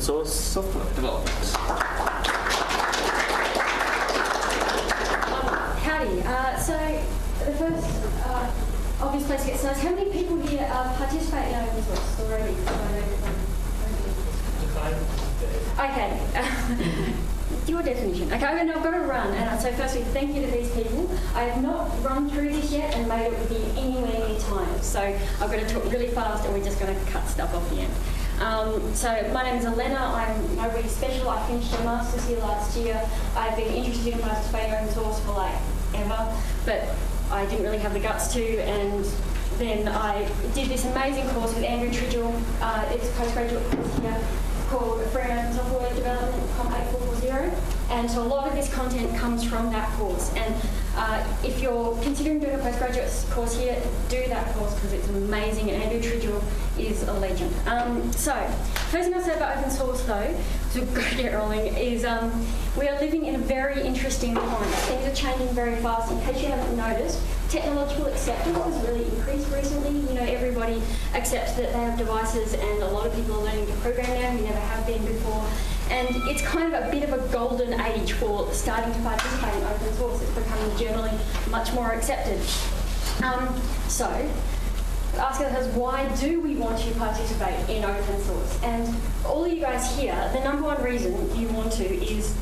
open source software development. Howdy. So the first obvious place to get started, how many people here participate in open source already? Okay. Your definition. Okay, and I've got to run. And so firstly, thank you to these people. I have not run through this yet and made it with you anywhere near time. So I've got to talk really fast and we're just going to cut stuff off the end. So my name is Elena. I'm nobody special. I finished a master's here last year. I've been interested in participating in open source for like ever, but I didn't really have the guts to, and then I did this amazing course with Andrew Tridgell. It's a postgraduate course here called Free and Open Software Development, COMP8440, and so a lot of this content comes from that course. And if you're considering doing a postgraduate course here, do that course because it's amazing, and Andrew Tridgell is a legend. So, first thing I'll say about open source though, to get rolling, is we are living in a very interesting time. Things are changing very fast. In case you haven't noticed, technological acceptance has really increased recently. You know, everybody accepts that they have devices, and a lot of people are learning to program now who never have been before. And it's kind of a bit of a golden age for starting to participate in open source. It's becoming generally much more accepted. So, ask ourselves, why do we want to participate in open source? And all of you guys here, the number one reason you want to is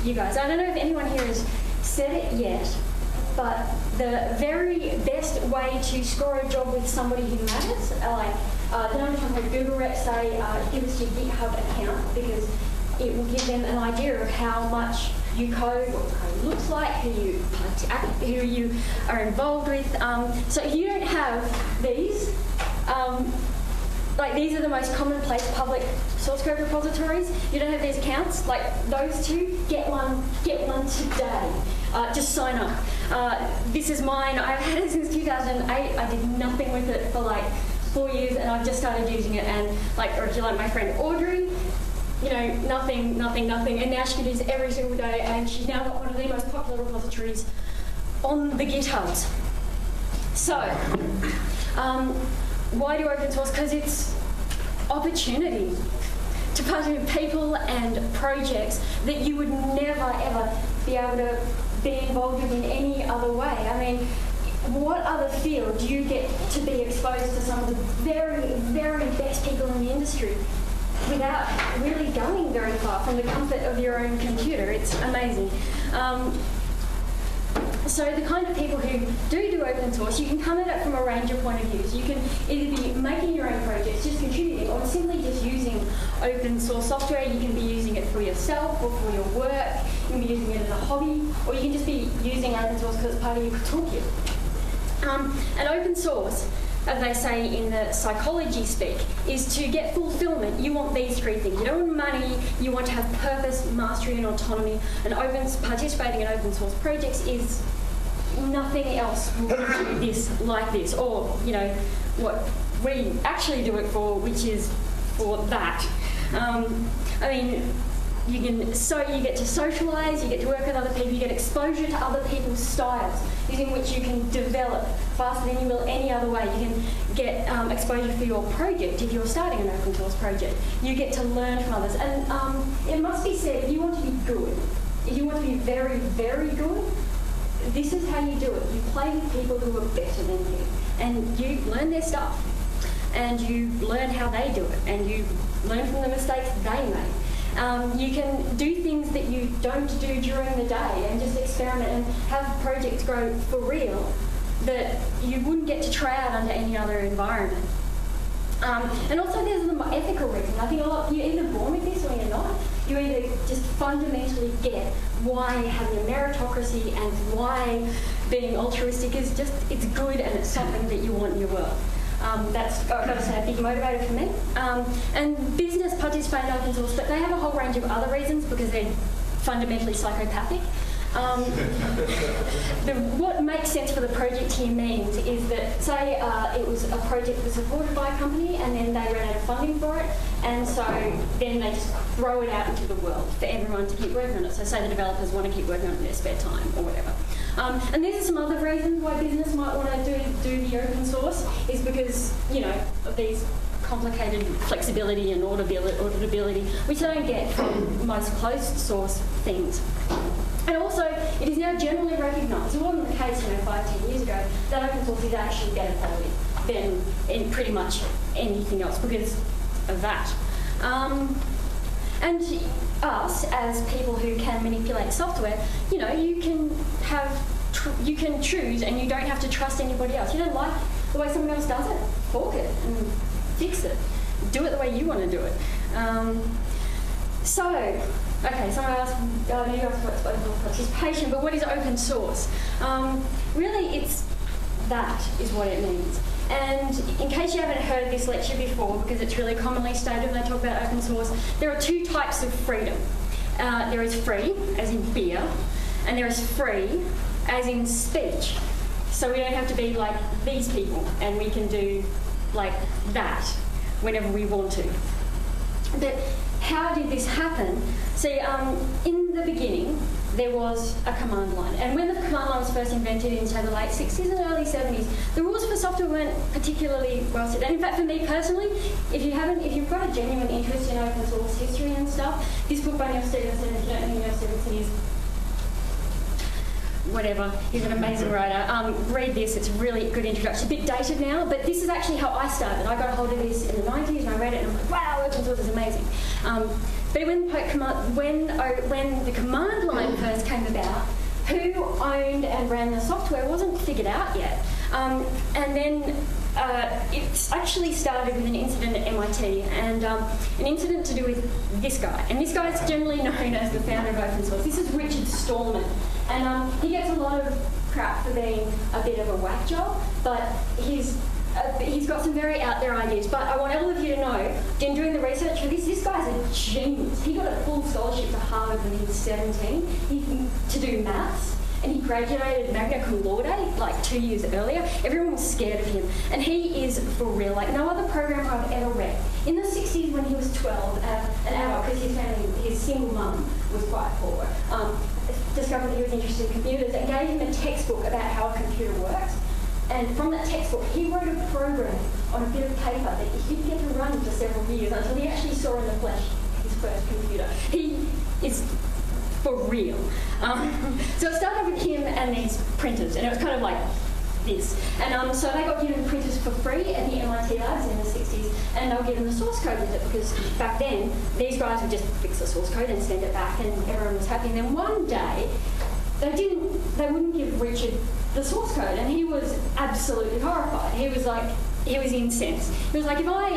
you guys. I don't know if anyone here has said it yet, but the very best way to score a job with somebody who matters, like the number one time Google reps say, give us your GitHub account, because it will give them an idea of how much you code, what the code looks like, who you are involved with. So if you don't have these, like these are the most commonplace public source code repositories. You don't have these accounts, like those two, get one today. Just sign up. This is mine. I've had it since 2008. I did nothing with it for like 4 years, and I've just started using it. And like, or if you like my friend Audrey, you know, nothing, and now she can use it every single day, and she's now got one of the most popular repositories on the GitHubs. So, why do open source? Because it's opportunity to partner with people and projects that you would never ever be able to be involved with in any other way. I mean, what other field do you get to be exposed to some of the very, very best people in the industry without really going very far from the comfort of your own computer? It's amazing. So the kind of people who do open source, you can come at it from a range of point of views. You can either be making your own projects, just contributing, or simply just using open source software. You can be using it for yourself or for your work. You can be using it as a hobby, or you can just be using open source because it's part of your toolkit. And open source, as they say in the psychology speak, is to get fulfillment. You want these three things. You don't want money, you want to have purpose, mastery, and autonomy. And participating in open source projects is nothing else will do this like this, or, you know, what we actually do it for, which is for that. I mean, you get to socialise, you get to work with other people, you get exposure to other people's styles, using which you can develop faster than you will any other way. You can get exposure for your project if you're starting an open source project. You get to learn from others. And it must be said, if you want to be good, if you want to be very, very good, this is how you do it. You play with people who are better than you, and you learn their stuff, and you learn how they do it, and you learn from the mistakes they make. You can do things that you don't do during the day and just experiment and have projects grow for real that you wouldn't get to try out under any other environment. And also there's the ethical reason. I think a lot, you're either born with this or you're not. You either just fundamentally get why having a meritocracy and why being altruistic is just, it's good and it's something that you want in your world. That's, I've got to say, a big motivator for me. And business participate in open source, but they have a whole range of other reasons because they're fundamentally psychopathic. What makes sense for the project here means is that, say it was a project that was supported by a company and then they ran out of funding for it, and so then they just throw it out into the world for everyone to keep working on it. So say the developers want to keep working on it in their spare time or whatever. And these are some other reasons why business might want to do the open source, is because, you know, of these complicated flexibility and auditability, which they don't get from most closed source things. And also, it is now generally recognised, it wasn't the case 5-10 years ago, that open source is actually better quality than in pretty much anything else because of that. And us, as people who can manipulate software, you can you can choose and you don't have to trust anybody else. You don't like the way someone else does it, fork it and fix it. Do it the way you want to do it. Okay, someone asked, maybe asked what's open participation, but what is open source? Really, that is what it means. And in case you haven't heard this lecture before, because it's really commonly stated when they talk about open source, there are two types of freedom. There is free, as in beer, and there is free, as in speech. So we don't have to be like these people, and we can do like that whenever we want to. But how did this happen? See, in the beginning, there was a command line. And when the command line was first invented in, say, the late 60s and early 70s, the rules for software weren't particularly well set. And in fact, for me personally, if you've got a genuine interest in open source history and stuff, this book by Neal Stephenson, if you don't know who Neal Stephenson is, whatever, he's an amazing writer. Read this, it's a really good introduction. It's a bit dated now, but this is actually how I started. I got a hold of this in the 90s and I read it and I'm like, wow, open source is amazing. But when the command line first came about, who owned and ran the software wasn't figured out yet. And then it actually started with an incident at MIT, and an incident to do with this guy. And this guy is generally known as the founder of open source. This is Richard Stallman. And he gets a lot of crap for being a bit of a whack job, but he's got some very out there ideas. But I want all of you to know, in doing the research for this guy's a genius. He got a full scholarship to Harvard when he was 17 to do maths. And he graduated magna cum laude like 2 years earlier. Everyone was scared of him. And he is for real, like no other programmer I've ever read. In the 60s when he was 12, an adult, because his single mum was quite poor, discovered he was interested in computers and gave him a textbook about how a computer works. And from that textbook, he wrote a program on a bit of paper that he didn't get to run for several years until he actually saw in the flesh his first computer. He is for real. So it started with him and these printers, and it was kind of like this. And so they got given printers for free at the MIT labs in the 60s, and they were given the source code with it because back then these guys would just fix the source code and send it back, and everyone was happy. And then one day they wouldn't give Richard the source code, and he was absolutely horrified. He was incensed. He was like, if I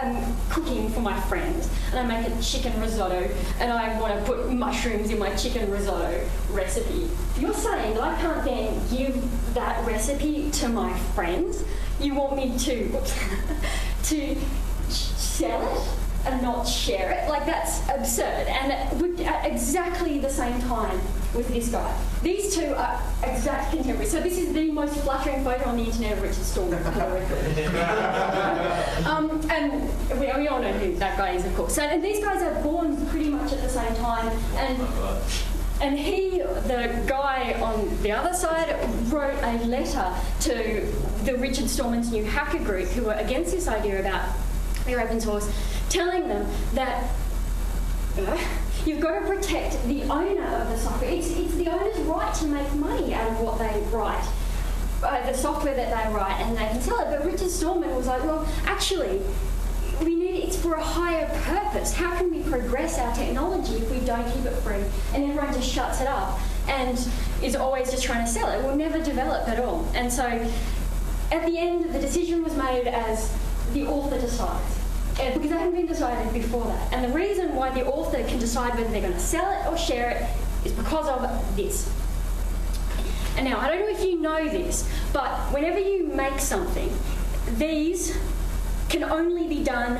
am cooking for my friends and I make a chicken risotto and I want to put mushrooms in my chicken risotto recipe, you're saying that I can't then give that recipe to my friends? You want me to sell it and not share it? Like, that's absurd. And at exactly the same time with this guy. These two are exact contemporaries. So this is the most flattering photo on the internet of Richard Stallman. And we all know who that guy is, of course. So, and these guys are born pretty much at the same time. And he, the guy on the other side, wrote a letter to the Richard Stallman's new hacker group who were against this idea about their open source, telling them that you've got to protect the owner of the software. It's the owner's right to make money out of what they write, the software that they write, and they can sell it. But Richard Stallman was like, well, actually, it's for a higher purpose. How can we progress our technology if we don't keep it free? And everyone just shuts it up and is always just trying to sell it. We'll never develop at all. And so at the end, the decision was made as the author decides. Because it hadn't been decided before that. And the reason why the author can decide whether they're going to sell it or share it is because of this. And now, I don't know if you know this, but whenever you make something, these can only be done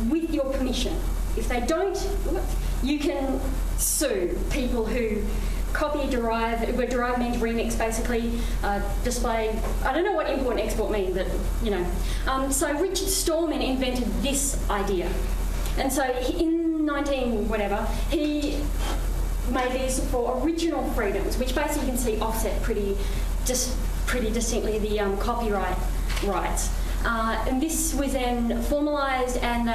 with your permission. If they don't, you can sue people who copy, derive, where derive means remix basically, display, I don't know what import and export mean, but you know. So Richard Stallman invented this idea. And so in 19 whatever, he made these for original freedoms, which basically you can see offset pretty distinctly the copyright rights. And this was then formalised, and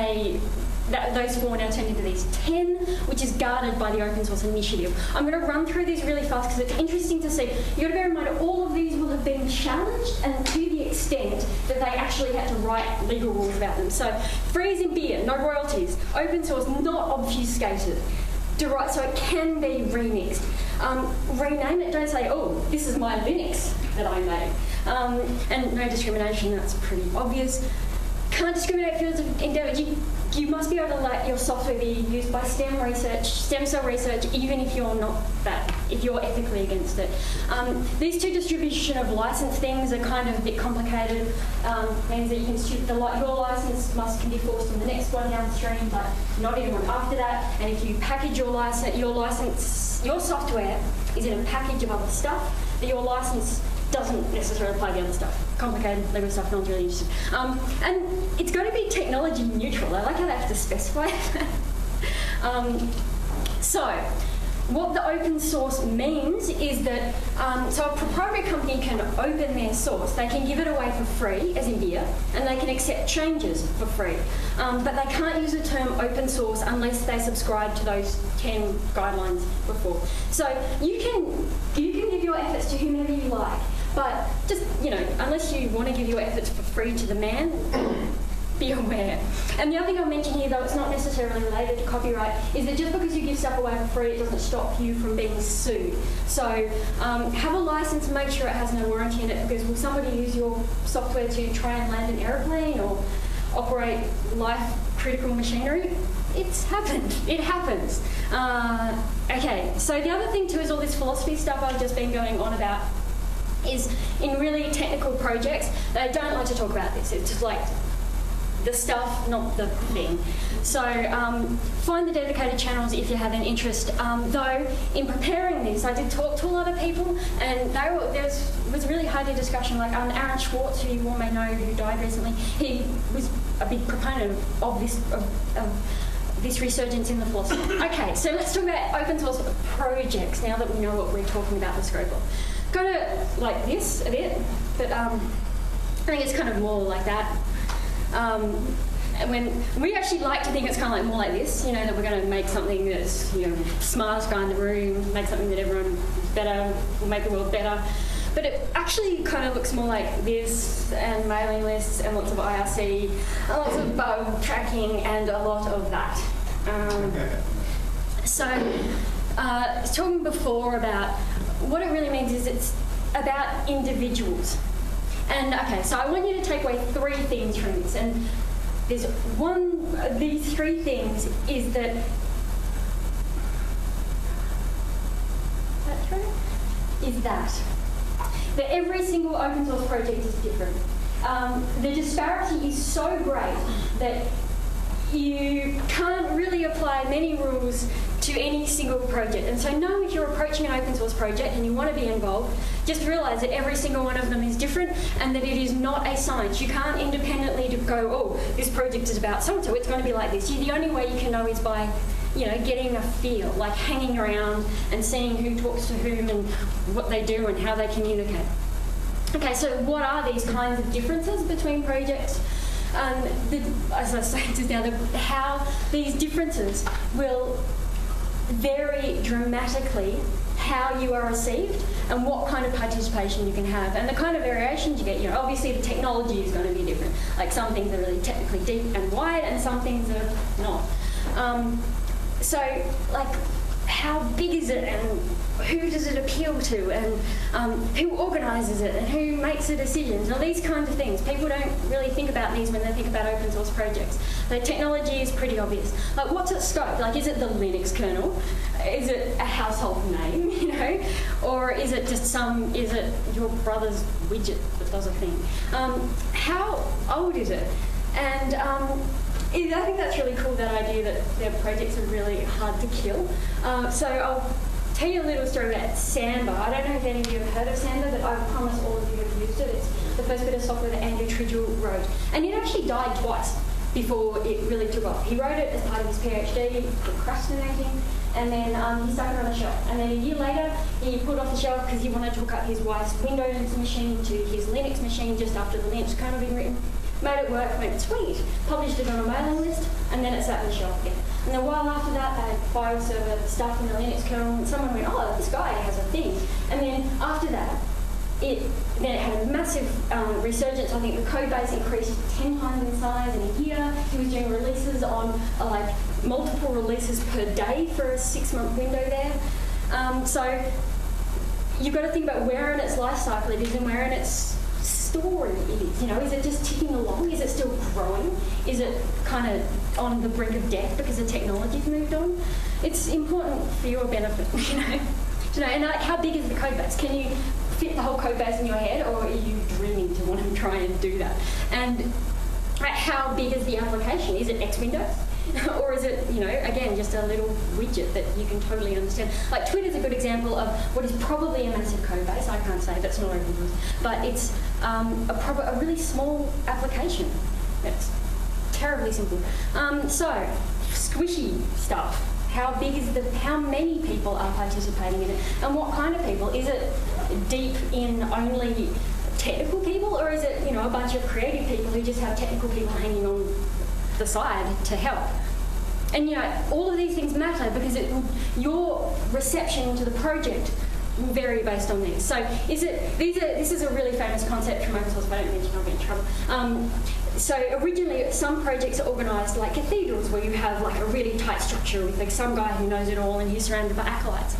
those 4 now turned into these 10, which is guarded by the Open Source Initiative. I'm going to run through these really fast because it's interesting to see. You've got to bear in mind all of these will have been challenged, and to the extent that they actually had to write legal rules about them. So free as in beer, no royalties, open source, not obfuscated. So it can be remixed. Rename it, don't say, oh, this is my Linux that I made. And no discrimination, that's pretty obvious. Can't discriminate fields of endeavour. You must be able to let your software be used by STEM cell research, even if you're not that, if you're ethically against it. These 2 distribution of license things are kind of a bit complicated. Means that you can your license can be forced on the next one downstream, but not anyone after that. And if you package your software is in a package of other stuff, that your license doesn't necessarily apply to the other stuff. Complicated legal stuff, no one's really interested. And it's got to be technology neutral. I like how they have to specify that. So, what the open source means is that, so a proprietary company can open their source, they can give it away for free, as in beer, and they can accept changes for free. But they can't use the term open source unless they subscribe to those 10 guidelines before. So you can give your efforts to whomever you like, but just, unless you want to give your efforts for free to the man, be aware. And the other thing I'll mention here, though it's not necessarily related to copyright, is that just because you give stuff away for free, it doesn't stop you from being sued. So have a license, make sure it has no warranty in it, because will somebody use your software to try and land an aeroplane or operate life-critical machinery? It's happened. It happens. Okay, so the other thing too is all this philosophy stuff I've just been going on about is in really technical projects, they don't like to talk about this. It's just like the stuff, not the thing. So find the dedicated channels if you have an interest. Though, in preparing this, I did talk to a lot of people, and there was a really hearty discussion. Like Aaron Schwartz, who you all may know, who died recently, he was a big proponent of this resurgence in the philosophy. Okay, so let's talk about open source projects now that we know what we're talking about the scope of. Kind of like this a bit, but I think it's kind of more like that. And when we actually like to think it's kind of like more like this, that we're going to make something that's, smartest guy in the room, make something that everyone is better, will make the world better. But it actually kind of looks more like this, and mailing lists, and lots of IRC, and lots of bug tracking, and a lot of that. I was talking before about what it really means is it's about individuals. And okay, so I want you to take away 3 things from this. And there's these 3 things is that every single open source project is different. The disparity is so great that you can't really apply many rules to any single project. And so know if you're approaching an open source project and you want to be involved, just realise that every single one of them is different and that it is not a science. You can't independently go, oh, this project is about so-and-so, it's going to be like this. The only way you can know is by, getting a feel, like hanging around and seeing who talks to whom and what they do and how they communicate. Okay, so what are these kinds of differences between projects? As I was saying just now, how these differences will vary dramatically how you are received and what kind of participation you can have. And the kind of variations you get, obviously the technology is going to be different. Like some things are really technically deep and wide and some things are not. So, like, how big is it and who does it appeal to and who organises it and who makes the decisions? All these kinds of things. People don't really think about these when they think about open source projects. The technology is pretty obvious. Like, what's its scope? Like, is it the Linux kernel? Is it a household name, Or is it just is it your brother's widget that does a thing? How old is it? And I think that's really cool, that idea that their projects are really hard to kill. So I'll tell you a little story about Samba. I don't know if any of you have heard of Samba, but I promise all of you have used it. It's the first bit of software that Andrew Tridgell wrote. And it actually died twice before it really took off. He wrote it as part of his PhD, procrastinating, and then he stuck it on a shelf. And then a year later, he put it off the shelf because he wanted to hook up his wife's Windows machine to his Linux machine just after the Linux kernel had been written. made it work, went sweet, published it on a mailing list, and then it sat on the shelf again. And then a while after that, they had file server stuff in the Linux kernel, and someone went, oh, this guy has a thing. And then after that, it had a massive resurgence. I think the code base increased 10 times in size in a year. He was doing releases on like multiple releases per day for a 6-month window there. So you've got to think about where in its life cycle it is and where in its story it is. You know, is it just ticking along? Is it still growing? Is it kind of on the brink of death because the technology's moved on? It's important for your benefit, you know. And like, how big is the code base? Can you fit the whole code base in your head, or are you dreaming to want to try and do that? And how big is the application? Is it X Windows? Or is it, you know, again, just a little widget that you can totally understand? Like Twitter's a good example of what is probably a massive code base. I can't say that's not open source, but it's a really small application. It's terribly simple. So squishy stuff. How many people are participating in it, and what kind of people? Is it deep in only technical people, or is it, you know, a bunch of creative people who just have technical people hanging on the side to help? And you know, all of these things matter because your reception to the project will vary based on these. So this is a really famous concept from open source. If I don't mention, I'll get in trouble. So originally, some projects are organised like cathedrals, where you have like a really tight structure with like some guy who knows it all and he's surrounded by acolytes.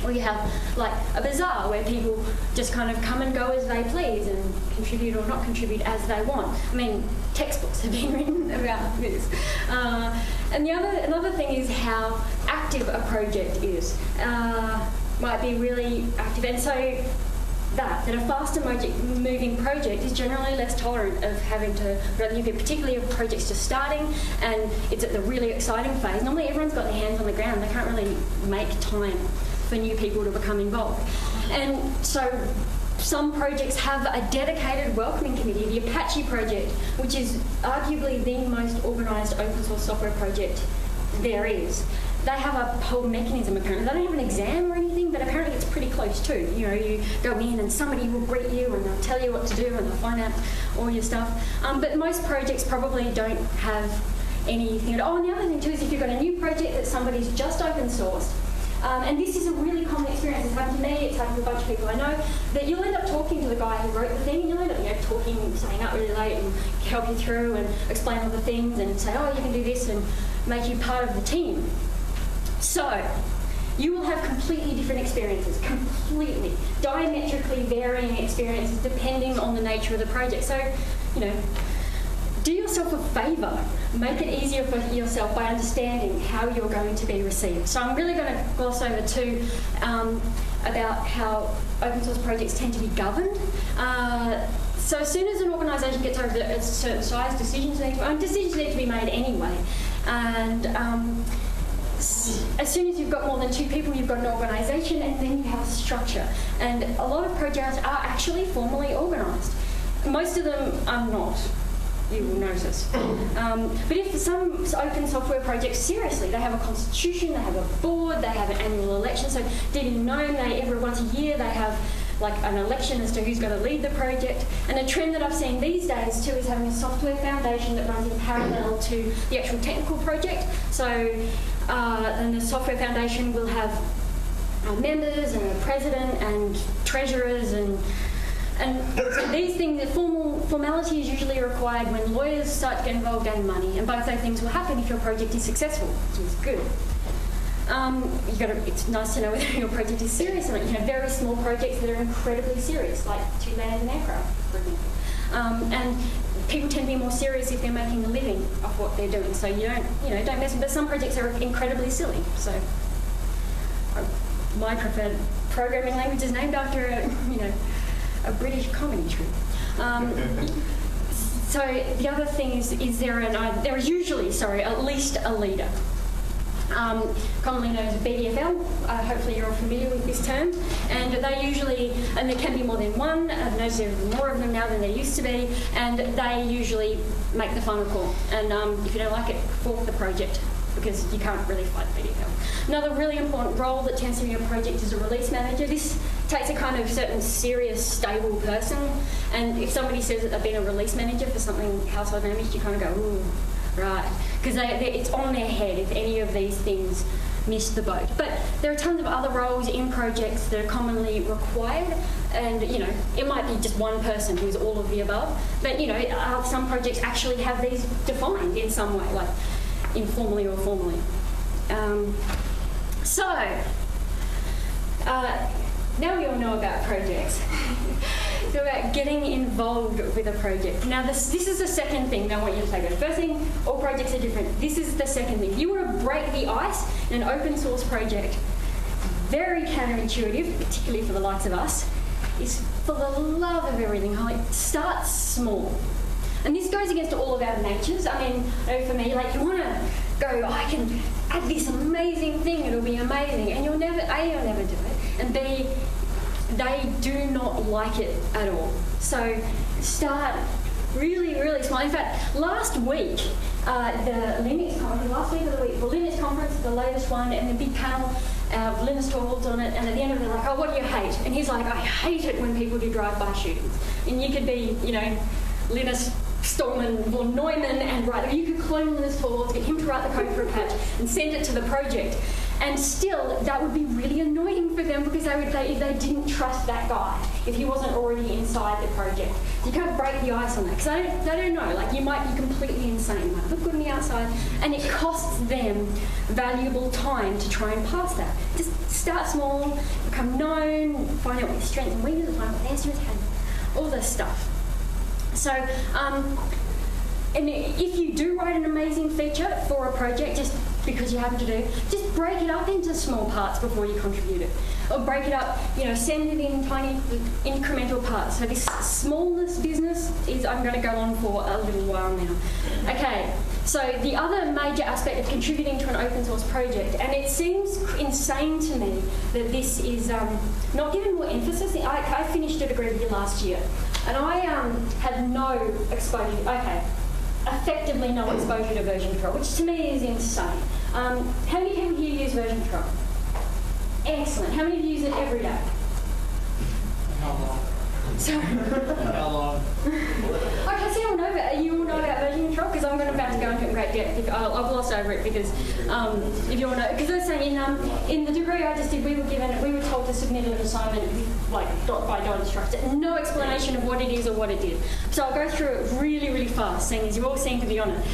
Or you have like a bazaar where people just kind of come and go as they please and contribute or not contribute as they want. I mean, textbooks have been written about this. And another thing is how active a project is. Might be really active, and so that a faster moving project is generally less tolerant of having to run new people, particularly if project's just starting and it's at the really exciting phase. Normally everyone's got their hands on the ground. They can't really make time for new people to become involved. And so some projects have a dedicated welcoming committee. The Apache project, which is arguably the most organised open source software project there is, they have a whole mechanism apparently. They don't have an exam or anything, but apparently it's pretty close too. You know, you go in and somebody will greet you and they'll tell you what to do and they'll find out all your stuff. But most projects probably don't have anything. Oh, and the other thing too is if you've got a new project that somebody's just open sourced, and this is a really common experience. It's happened to me, it's happened to a bunch of people I know, that you'll end up talking to the guy who wrote the thing, and you'll end up, you know, talking, staying up really late and help you through and explain all the things and say, oh, you can do this, and make you part of the team. So, you will have completely different experiences, completely, diametrically varying experiences depending on the nature of the project. So, you know, do yourself a favour. Make it easier for yourself by understanding how you're going to be received. So I'm really going to gloss over too about how open source projects tend to be governed. So as soon as an organisation gets over a certain size, decisions need to be made anyway. And as soon as you've got more than 2 people, you've got an organisation, and then you have a structure. And a lot of projects are actually formally organised. Most of them are not, you will notice. But if some open software projects, seriously, they have a constitution, they have a board, they have an annual election. So did you know every once a year they have like an election as to who's going to lead the project. And a trend that I've seen these days too is having a software foundation that runs in parallel to the actual technical project. So then the software foundation will have members and a president and treasurers and so these things, the formality is usually required when lawyers start to get involved and money, and both those things will happen if your project is successful, which is good. It's nice to know whether your project is serious or not. You have very small projects that are incredibly serious, like to land an aircraft, for example. And people tend to be more serious if they're making a living off what they're doing. So don't mess with. But some projects are incredibly silly. So my preferred programming language is named after a British comedy troupe. So the other thing is there is usually at least a leader. Commonly known as BDFL. Hopefully you're all familiar with this term. And there can be more than one. I've noticed there are more of them now than there used to be. And they usually make the final call. And if you don't like it, fork the project. because you can't really fight VDL. Another really important role that tends to be in a project is a release manager. This takes a kind of certain serious, stable person, and if somebody says that they've been a release manager for something household managed, you kind of go, ooh, right, because it's on their head if any of these things miss the boat. But there are tons of other roles in projects that are commonly required, and it might be just one person who's all of the above, but some projects actually have these defined in some way, like informally or formally. Now we all know about projects. So about getting involved with a project. Now this is the second thing that I want you to take away. First thing, all projects are different. This is the second thing. If you want to break the ice in an open source project, very counterintuitive, particularly for the likes of us, is for the love of everything, start small. And this goes against all of our natures. I mean, for me, you want to go, I can add this amazing thing, it'll be amazing. And you'll never do it. And B, they do not like it at all. So start really, really small. In fact, last week, the Linux conference, the latest one, and the big panel, Linus Torvalds on it, and at the end of it, they're like, oh, what do you hate? And he's like, I hate it when people do drive-by shootings. And you could be, Linus Stallman or Neumann and you could clone Linus Torvalds, get him to write the code for a patch and send it to the project. And still, that would be really annoying for them because they didn't trust that guy if he wasn't already inside the project. You can't break the ice on that because they don't know. You might be completely insane, might look good on the outside, and it costs them valuable time to try and pass that. Just start small, become known, find out what your strengths and weaknesses, find out what answers have, all this stuff. So, and if you do write an amazing feature for a project, just because you happen to do, just break it up into small parts before you contribute it. Or break it up, send it in tiny incremental parts. So this smallness business I'm going to go on for a little while now. Okay, so the other major aspect of contributing to an open source project, and it seems insane to me that this is not given more emphasis. I finished a degree here last year, and I had no exposure, effectively no exposure to version control, which to me is insane. How many people here use version control? Excellent. How many of you use it every day? How long? So, How long? Okay, so you all know about version control because I'm about to go into it in great depth. I've glossed over it because if you all know, because I was saying in the degree I just did, we were told to submit an assignment with dot by dot instructions, no explanation of what it is or what it did. So I'll go through it really, really fast, seeing as you all seem to be on it.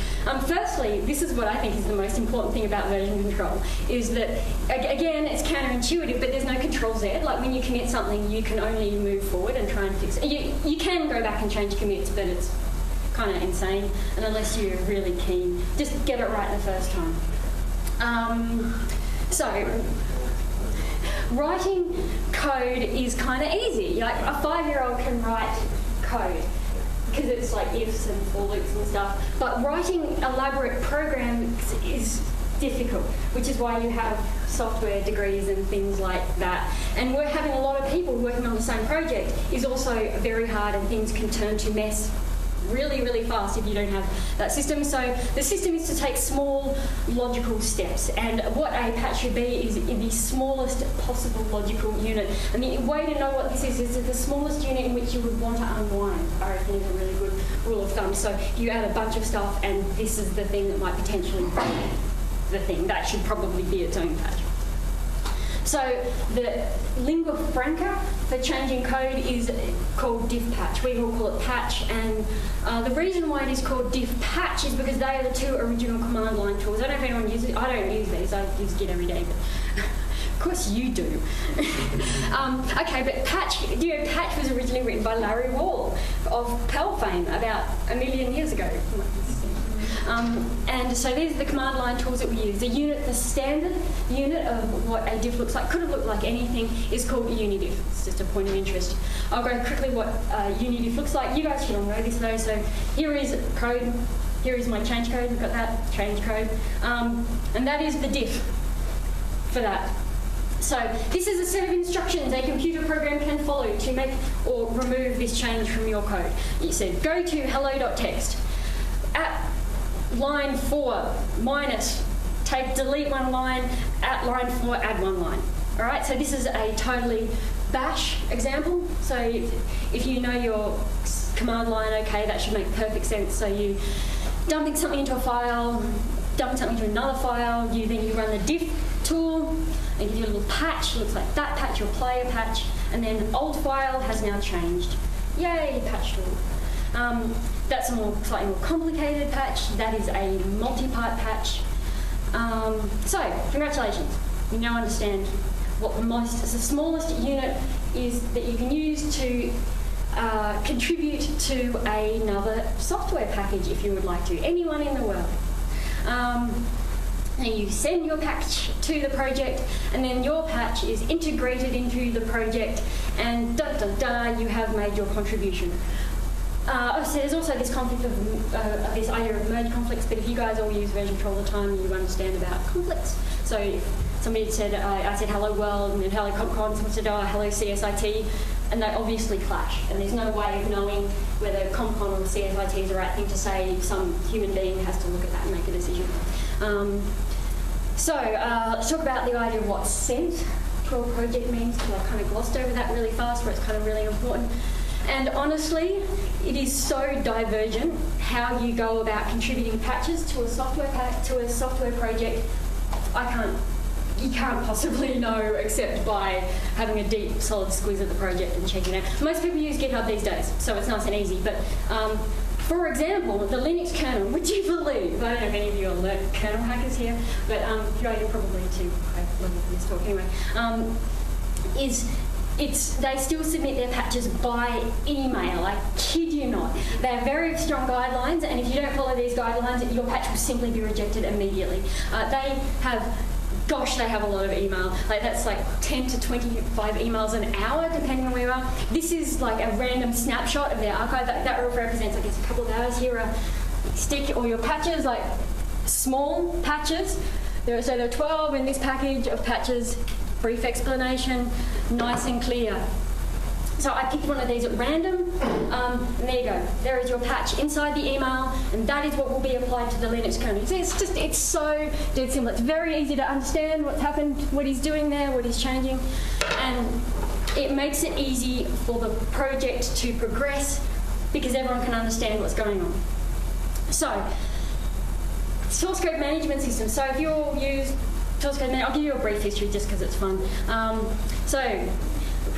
Firstly, this is what I think is the most important thing about version control, is that, again, it's counterintuitive, but there's no controls there. Like when you commit something, you can only move forward and try and fix it. You can go back and change commits, but it's kind of insane, and unless you're really keen, just get it right the first time. So, writing code is kind of easy. Like a 5-year-old can write code because it's like ifs and for loops and stuff. But writing elaborate programs is difficult, which is why you have software degrees and things like that. And we're having a lot of people working on the same project is also very hard, and things can turn to mess really, really fast if you don't have that system. So the system is to take small logical steps, and what a patch should be is in the smallest possible logical unit. And the way to know what this is the smallest unit in which you would want to unwind, I reckon, is a really good rule of thumb. So you add a bunch of stuff, and this is the thing that might potentially be the thing. That should probably be its own patch. So the lingua franca for changing code is called diff patch. We all call it patch, and the reason why it is called diff patch is because they are the two original command line tools. I don't know if anyone uses it. I don't use these. I use Git every day, but of course you do. Okay, but patch, patch was originally written by Larry Wall of Perl fame about 1 million years ago. And so these are the command line tools that we use. The standard unit of what a diff looks like, could have looked like anything, is called unidiff. It's just a point of interest. I'll go quickly what unidiff looks like. You guys should all know this though. So here is code. Here is my change code. We've got that, change code. And that is the diff for that. So this is a set of instructions a computer program can follow to make or remove this change from your code. You said go to hello.txt. At line 4 minus delete one line, at line 4, add one line. All right, so this is a totally bash example. So if you know your command line, okay, that should make perfect sense. So you dumping something into a file, dumping something into another file, then you run the diff tool, and you do a little patch, looks like that patch, you'll play a patch, and then an old file has now changed. Yay, patch tool. That's a slightly more complicated patch. That is a multi-part patch. So, congratulations. You now understand what the smallest unit is that you can use to contribute to another software package if you would like to. Anyone in the world. And you send your patch to the project, and then your patch is integrated into the project, and you have made your contribution. So there's also this conflict of this idea of merge conflicts, but if you guys all use version control all the time, you understand about conflicts. So if somebody said, I said hello world, and then hello CompCon, someone said, hello CSIT, and they obviously clash, and there's no way of knowing whether CompCon or CSIT is the right thing to say. Some human being has to look at that and make a decision. So let's talk about the idea of what sent to a project means, because I kind of glossed over that really fast, where it's kind of really important. And honestly, it is so divergent how you go about contributing patches to a software project. You can't possibly know except by having a deep, solid squeeze at the project and checking it out. Most people use GitHub these days, so it's nice and easy. But for example, the Linux kernel, would you believe? I don't know if any of you are kernel hackers here, but you're probably too high level for this talk anyway. They still submit their patches by email. I kid you not. They have very strong guidelines, and if you don't follow these guidelines, your patch will simply be rejected immediately. They have a lot of email. Like that's like 10 to 25 emails an hour, depending on where you are. This is like a random snapshot of their archive. That represents, I guess, a couple of hours here. Stick all your patches, like small patches. There are 12 in this package of patches. Brief explanation, nice and clear. So I picked one of these at random, and there you go. There is your patch inside the email, and that is what will be applied to the Linux kernel. It's so dead simple. It's very easy to understand what's happened, what he's doing there, what he's changing, and it makes it easy for the project to progress because everyone can understand what's going on. So, source code management system. So if you all use source code management, I'll give you a brief history just because it's fun. So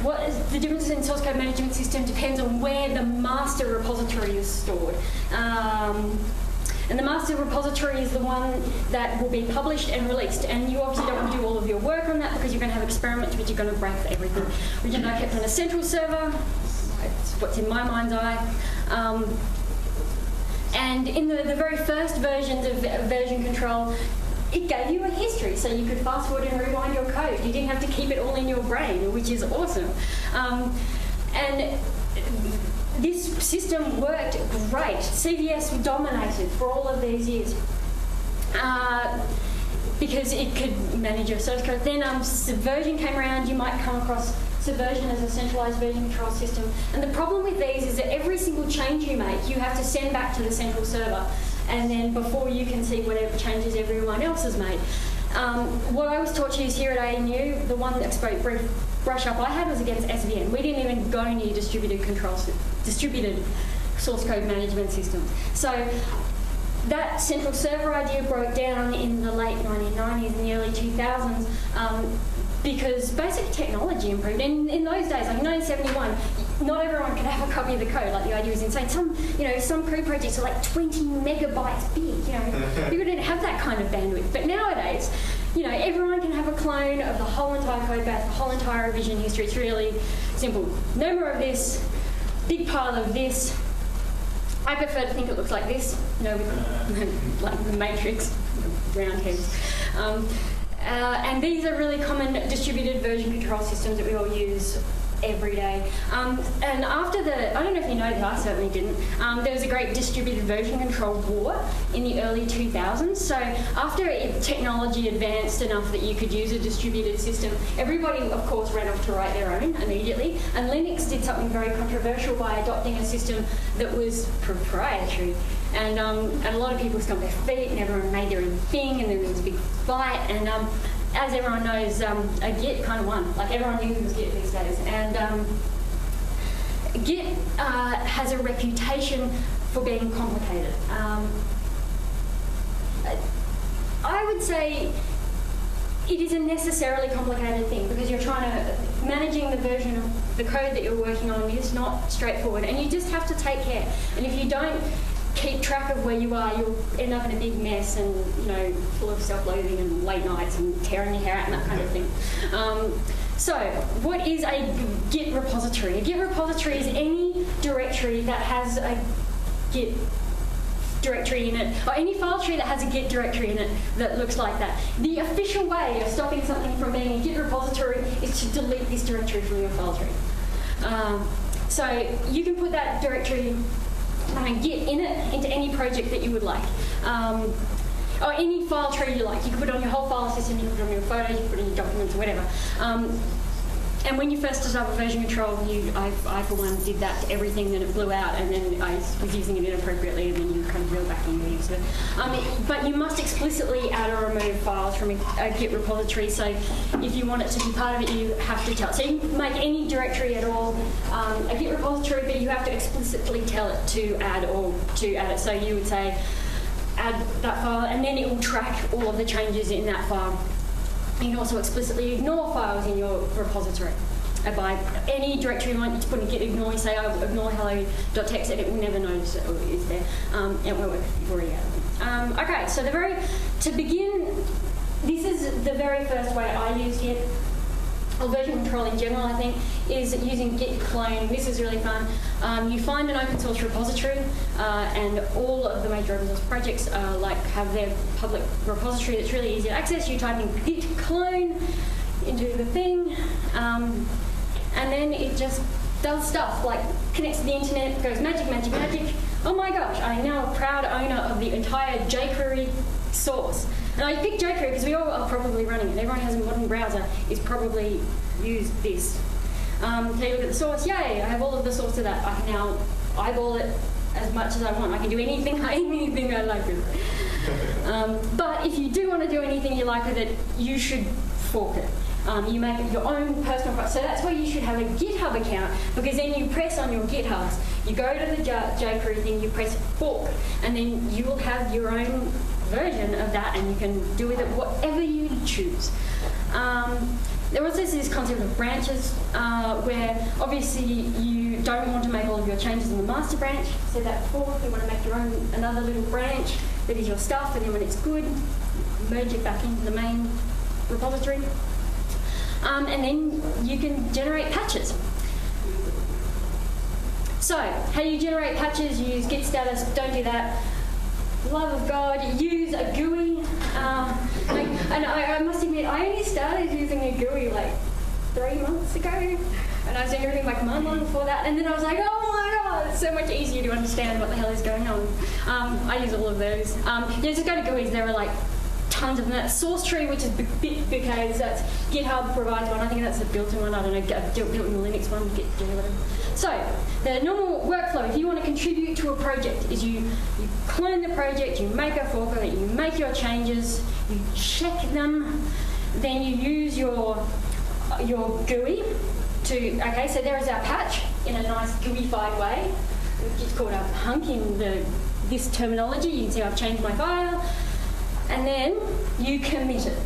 what is the difference in source code management system depends on where the master repository is stored. And the master repository is the one that will be published and released. And you obviously don't want to do all of your work on that because you're going to have experiments which you're going to break for everything. Originally I kept on a central server. It's what's in my mind's eye. And in the very first versions of version control, it gave you a history, so you could fast forward and rewind your code. You didn't have to keep it all in your brain, which is awesome. And this system worked great. CVS dominated for all of these years because it could manage your source code. Then Subversion came around. You might come across Subversion as a centralized version control system. And the problem with these is that every single change you make, you have to send back to the central server. And then before you can see whatever changes everyone else has made. What I was taught to use here at ANU, the one brief brush up I had was against SVN. We didn't even go near distributed source code management systems. So that central server idea broke down in the late 1990s and the early 2000s because basic technology improved. And in those days, like 1971, not everyone could have a copy of the code. Like the idea was insane. Some code projects are like 20 megabytes big. People didn't have that kind of bandwidth. But nowadays, everyone can have a clone of the whole entire code base, the whole entire revision history. It's really simple. No more of this. Big pile of this. I prefer to think it looks like this. Like the Matrix, round heads. And these are really common distributed version control systems that we all use every day. And after I don't know if you know this, I certainly didn't, there was a great distributed version control war in the early 2000s. So after technology advanced enough that you could use a distributed system, everybody, of course, ran off to write their own immediately. And Linux did something very controversial by adopting a system that was proprietary. And a lot of people stomped their feet, and everyone made their own thing, and then there was a big fight. And as everyone knows, a Git kind of won. Like, everyone uses Git these days. And Git has a reputation for being complicated. I would say it is a necessarily complicated thing, because you're trying to, managing the version of the code that you're working on is not straightforward, and you just have to take care. And if you don't keep track of where you are, you'll end up in a big mess, and full of self-loathing and late nights and tearing your hair out and that kind of thing. So, what is a Git repository? A Git repository is any directory that has a Git directory in it, or any file tree that has a Git directory in it that looks like that. The official way of stopping something from being a Git repository is to delete this directory from your file tree. So you can put that directory Git in it into any project that you would like. Or any file tree you like. You can put it on your whole file system, you can put it on your photos, you can put it in your documents, or whatever. And when you first set up a version control, I for one did that to everything, then it blew out, and then I was using it inappropriately, and then you kind of reel back in and use it. But you must explicitly add or remove files from a Git repository, so if you want it to be part of it, you have to tell it. So you can make any directory at all a Git repository, but you have to explicitly tell it to add or to add it. So you would say, add that file, and then it will track all of the changes in that file. You can also explicitly ignore files in your repository. By any directory you want, you just put in git ignore, you say, oh, ignore hello.txt, and it will never notice it is there. It won't work if you've already added it. Okay, so to begin, this is the very first way I use Git, or version control in general, I think, is using git clone. This is really fun. You find an open source repository, and all of the major open source projects have their public repository that's really easy to access. You type in git clone into the thing, and then it just does stuff like connects to the internet, goes magic, magic, magic. Oh my gosh, I'm now a proud owner of the entire jQuery source. And I picked jQuery because we all are probably running it. Everyone who has a modern browser is probably used this. So you look at the source, yay, I have all of the source of that. I can now eyeball it as much as I want. I can do anything I like with it. But if you do want to do anything you like with it, you should fork it. You make it your own personal project. So that's why you should have a GitHub account, because then you press on your GitHubs, you go to the jQuery thing, you press fork, and then you will have your own version of that, and you can do with it whatever you choose. There also is this concept of branches, where obviously you don't want to make all of your changes in the master branch. So that before, you want to make your own another little branch that is your stuff, and then when it's good, merge it back into the main repository. And then you can generate patches. So, how do you generate patches? You use git status, don't do that. Love of God, use a GUI. And I must admit, I only started using a GUI like 3 months ago. And I was doing everything by command line before that. And then I was like, oh my God, it's so much easier to understand what the hell is going on. I use all of those. Just go to GUIs, there are like tons of them. That source tree, which is because that's GitHub provides one. I think that's a built-in one. I don't know, built-in Linux one, Git or whatever. So the normal workflow, if you want to contribute to a project, is you clone the project, you make a fork of it, you make your changes, you check them, then you use your GUI to, okay, so there is our patch in a nice GUI-fied way, which is called a hunk in this terminology. You can see I've changed my file. And then you commit it.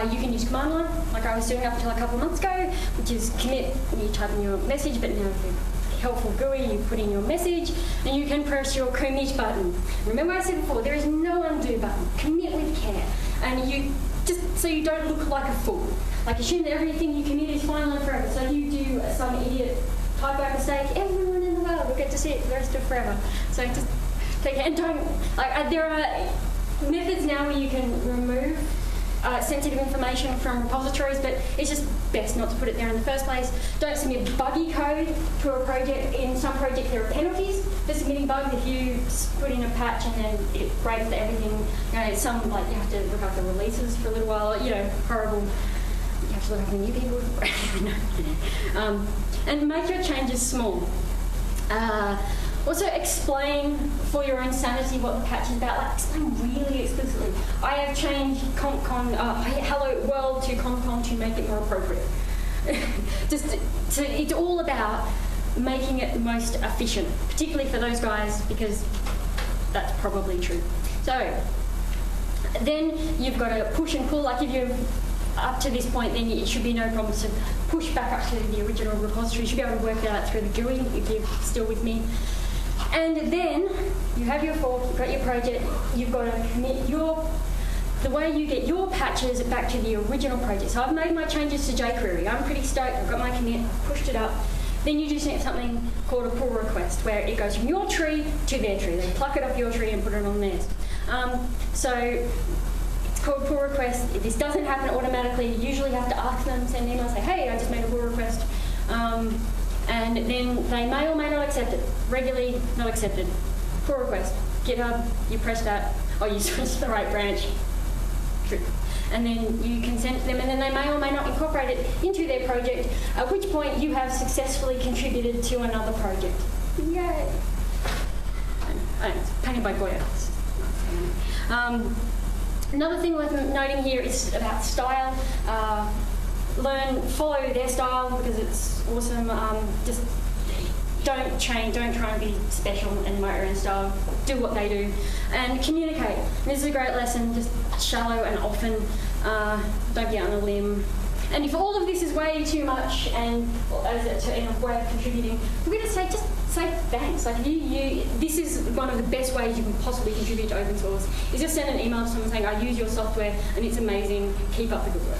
You can use command line, like I was doing up until a couple of months ago, which is commit, you type in your message, but now with the helpful GUI, you put in your message, and you can press your commit button. Remember I said before, there is no undo button. Commit with care. And you just, so you don't look like a fool. Like, assume that everything you commit is final and forever. So you do some idiot typo mistake, everyone in the world will get to see it for the rest of forever. So just take it, and don't, like, there are methods now where you can remove sensitive information from repositories, but it's just best not to put it there in the first place. Don't submit buggy code to a project. In some projects there are penalties for submitting bugs if you put in a patch and then it breaks everything. You know, some, like, you have to look after releases for a little while, you know, horrible. You have to look after new people. And make your changes small. Also explain for your own sanity what the patch is about. Like, explain really explicitly. I have changed CompCon, Hello World to CompCon to make it more appropriate. It's all about making it the most efficient, particularly for those guys, because that's probably true. So then you've got to push and pull. Like, if you're up to this point, then it should be no problem to push back up to the original repository. You should be able to work it out through the GUI if you're still with me. And then you have your fork, you've got your project, you've got to commit the way you get your patches back to the original project. So I've made my changes to jQuery. I'm pretty stoked. I've got my commit, pushed it up. Then you just need something called a pull request, where it goes from your tree to their tree. They pluck it off your tree and put it on theirs. So it's called pull request. If this doesn't happen automatically, you usually have to ask them, send an email, say, hey, I just made a pull request. And then they may or may not accept it. Regularly not accepted. Pull request. GitHub, you press that, or you switch to the right branch. True. And then you can send it to them, and then they may or may not incorporate it into their project, at which point you have successfully contributed to another project. Yay! I know, it's painted by Goya. Another thing worth noting here is about style. Follow their style because it's awesome. Just don't change, don't try and be special and write your own style. Do what they do. And communicate. This is a great lesson, just shallow and often. Don't get on a limb. And if all of this is way too much and in a way of contributing, we're going to say, just say thanks. Like, this is one of the best ways you can possibly contribute to open source, is just send an email to someone saying, I use your software and it's amazing, keep up the good work.